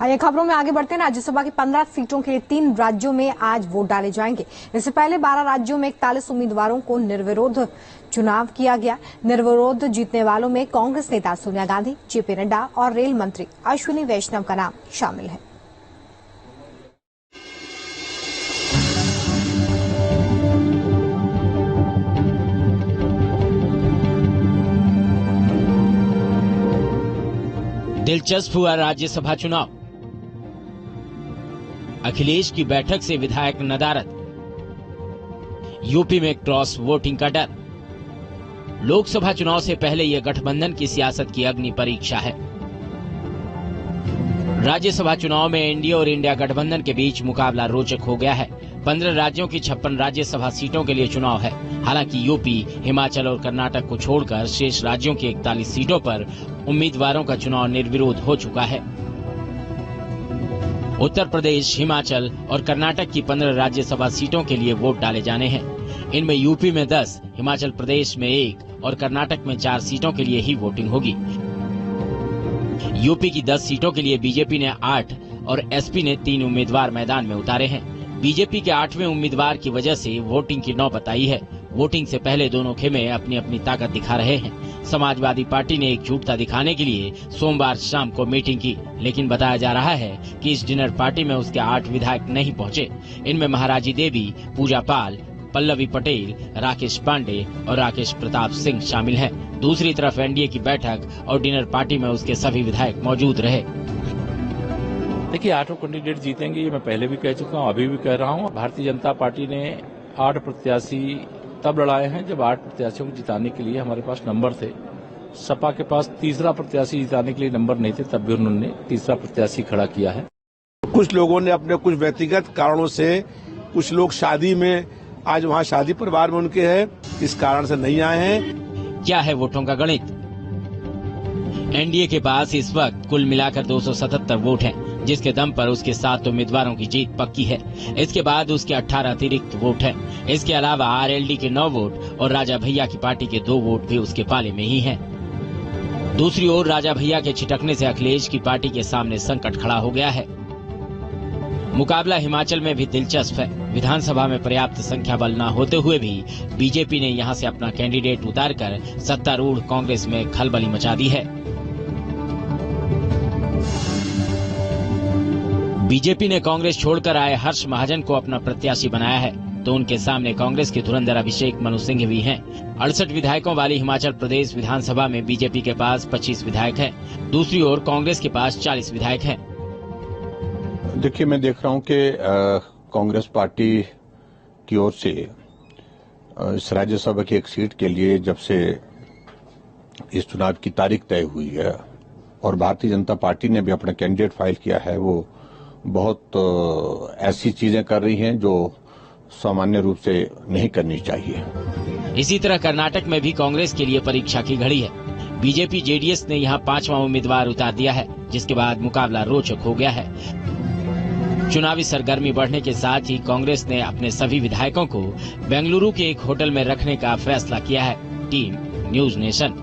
आइए खबरों में आगे बढ़ते हैं। राज्यसभा की 15 सीटों के लिए 3 राज्यों में आज वोट डाले जाएंगे। इससे पहले 12 राज्यों में 41 उम्मीदवारों को निर्विरोध चुनाव किया गया। निर्विरोध जीतने वालों में कांग्रेस नेता सोनिया गांधी, जेपी नड्डा और रेल मंत्री अश्विनी वैष्णव का नाम शामिल है। दिलचस्प हुआ राज्यसभा चुनाव। अखिलेश की बैठक से विधायक नदारद। यूपी में क्रॉस वोटिंग का डर। लोकसभा चुनाव से पहले यह गठबंधन की सियासत की अग्नि परीक्षा है। राज्यसभा चुनाव में एनडीए और इंडिया गठबंधन के बीच मुकाबला रोचक हो गया है। 15 राज्यों की 56 राज्यसभा सीटों के लिए चुनाव है। हालांकि यूपी, हिमाचल और कर्नाटक को छोड़कर शेष राज्यों की 41 सीटों पर उम्मीदवारों का चुनाव निर्विरोध हो चुका है। उत्तर प्रदेश, हिमाचल और कर्नाटक की 15 राज्यसभा सीटों के लिए वोट डाले जाने हैं। इनमें यूपी में 10, हिमाचल प्रदेश में 1 और कर्नाटक में 4 सीटों के लिए ही वोटिंग होगी। यूपी की 10 सीटों के लिए बीजेपी ने 8 और एसपी ने 3 उम्मीदवार मैदान में उतारे हैं। बीजेपी के 8वें उम्मीदवार की वजह से वोटिंग की नौबत आई है। वोटिंग से पहले दोनों खेमे अपनी अपनी ताकत दिखा रहे हैं। समाजवादी पार्टी ने एकजुटता दिखाने के लिए सोमवार शाम को मीटिंग की, लेकिन बताया जा रहा है कि इस डिनर पार्टी में उसके 8 विधायक नहीं पहुंचे। इनमें महाराजी देवी, पूजा पाल, पल्लवी पटेल, राकेश पांडे और राकेश प्रताप सिंह शामिल हैं। दूसरी तरफ एनडीए की बैठक और डिनर पार्टी में उसके सभी विधायक मौजूद रहे। देखिए, 8 कैंडिडेट जीतेंगे, ये मैं पहले भी कह चुका हूँ, अभी भी कह रहा हूँ। भारतीय जनता पार्टी ने 8 प्रत्याशी तब लड़ाए हैं जब 8 प्रत्याशियों को जिताने के लिए हमारे पास नंबर थे। सपा के पास तीसरा प्रत्याशी जिताने के लिए नंबर नहीं थे, तब भी उन्होंने तीसरा प्रत्याशी खड़ा किया है। कुछ लोगों ने अपने कुछ व्यक्तिगत कारणों से, कुछ लोग शादी में, आज वहाँ शादी परिवार में उनके है, इस कारण से नहीं आए हैं। क्या है वोटों का गणित? एनडीए के पास इस वक्त कुल मिलाकर 277 वोट हैं, जिसके दम पर उसके 7 उम्मीदवारों की जीत पक्की है। इसके बाद उसके 18 अतिरिक्त वोट हैं। इसके अलावा आरएलडी के 9 वोट और राजा भैया की पार्टी के 2 वोट भी उसके पाले में ही हैं। दूसरी ओर राजा भैया के छिटकने से अखिलेश की पार्टी के सामने संकट खड़ा हो गया है। मुकाबला हिमाचल में भी दिलचस्प है। विधानसभा में पर्याप्त संख्या बल न होते हुए भी बीजेपी ने यहां से अपना कैंडिडेट उतारकर सत्तारूढ़ कांग्रेस में खलबली मचा दी है। बीजेपी ने कांग्रेस छोड़कर आए हर्ष महाजन को अपना प्रत्याशी बनाया है, तो उनके सामने कांग्रेस के धुरंधर अभिषेक मनु सिंह भी हैं। 68 विधायकों वाली हिमाचल प्रदेश विधानसभा में बीजेपी के पास 25 विधायक हैं। दूसरी ओर कांग्रेस के पास 40 विधायक हैं। देखिए, मैं देख रहा हूं कि कांग्रेस पार्टी की ओर से इस राज्यसभा की एक सीट के लिए जब से इस चुनाव की तारीख तय हुई है और भारतीय जनता पार्टी ने भी अपना कैंडिडेट फाइल किया है, वो बहुत ऐसी चीजें कर रही हैं जो सामान्य रूप से नहीं करनी चाहिए। इसी तरह कर्नाटक में भी कांग्रेस के लिए परीक्षा की घड़ी है। बीजेपी जेडीएस ने यहां 5वां उम्मीदवार उतार दिया है, जिसके बाद मुकाबला रोचक हो गया है। चुनावी सरगर्मी बढ़ने के साथ ही कांग्रेस ने अपने सभी विधायकों को बेंगलुरु के एक होटल में रखने का फैसला किया है। Team news nation.